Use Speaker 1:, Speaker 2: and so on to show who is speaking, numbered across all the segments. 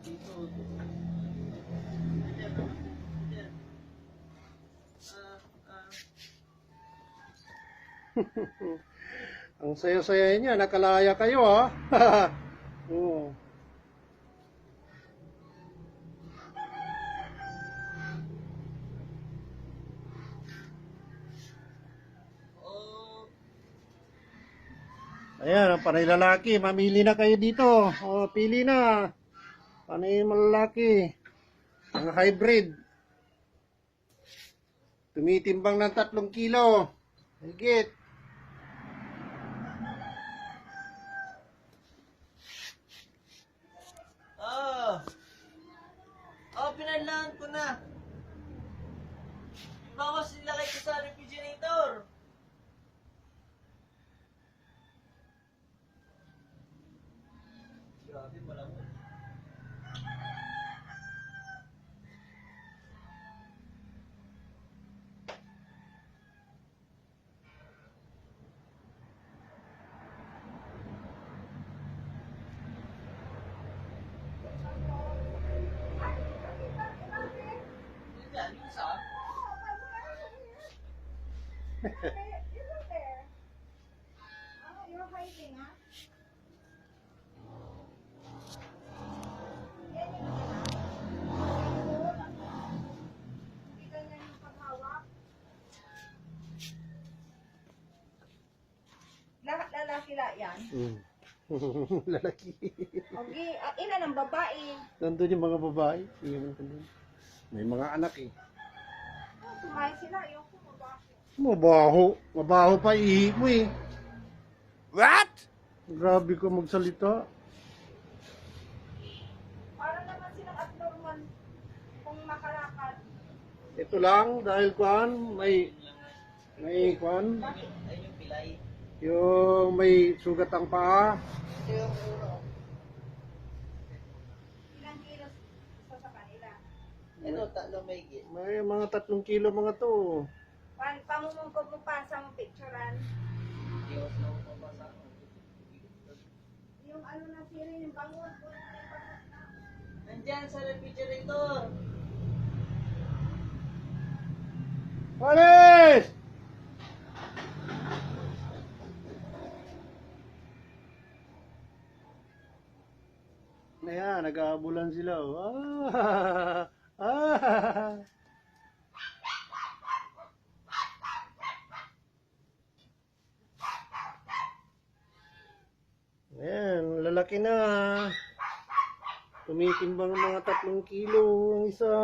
Speaker 1: Dito.
Speaker 2: Ang saya-saya niya, nakalaya kayo ha. Oo.
Speaker 1: Oh,
Speaker 2: Ayan, ang panay lalaki, mamili na kayo dito. O, pili na. Panay malalaki. Ang hybrid. Tumitimbang ng 3 kilo. Higit.
Speaker 1: ah. Oh, pinanlaan ko na. Bawas nilagay ko sa refrigerator. Grabe, malamot. Yan, yung isa.
Speaker 3: Isn't there? Oh, you're hiding, huh? Yan yung hindi ganyan yung paghawak. Lalaki la yan.
Speaker 2: Lalaki.
Speaker 3: Okay, ilan ang babae?
Speaker 2: Nandun yung mga babae. May mga anak eh.
Speaker 3: Tumayo sila, yung babae.
Speaker 2: Mabaho. Mabaho pa ihi mo eh.
Speaker 1: What?
Speaker 2: Grabe ka magsalita.
Speaker 3: Para naman silang abnormal kung makalakad.
Speaker 2: Ito lang dahil kuan may kuan
Speaker 1: Ayun yung pilay.
Speaker 2: yung may sugat ang paa.
Speaker 1: Ito yung ulo.
Speaker 3: Ilang kilos sa kanila.
Speaker 1: Ito, tatlo may git.
Speaker 2: May mga 3 kilo mga to.
Speaker 3: Pamumungkog mo pa sa mga picturean.
Speaker 1: Hindi ko sila mapapasa.
Speaker 3: Yung ano na sila, yung bangon.
Speaker 1: Nandyan sa refrigerator.
Speaker 2: Alis! Ayan, nag-aabulan sila. Oh. Ah! Ah! Ayan, lalaki na. Tumitimbang mga 3 kilo ang isa.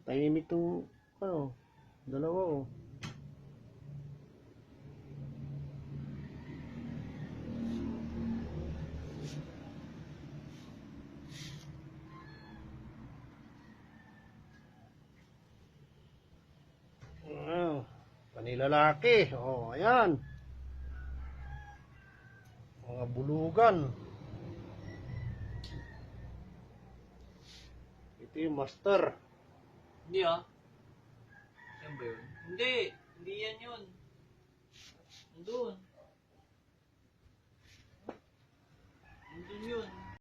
Speaker 2: Tahimik tong, ano, dalawa oh. Wow, panilalaki. Oh, ayan. Mga bulugan. Ito yung master.
Speaker 1: Hindi ah. Yan ba yun? Hindi. Hindi yan yun. Nandun. Nandun yun.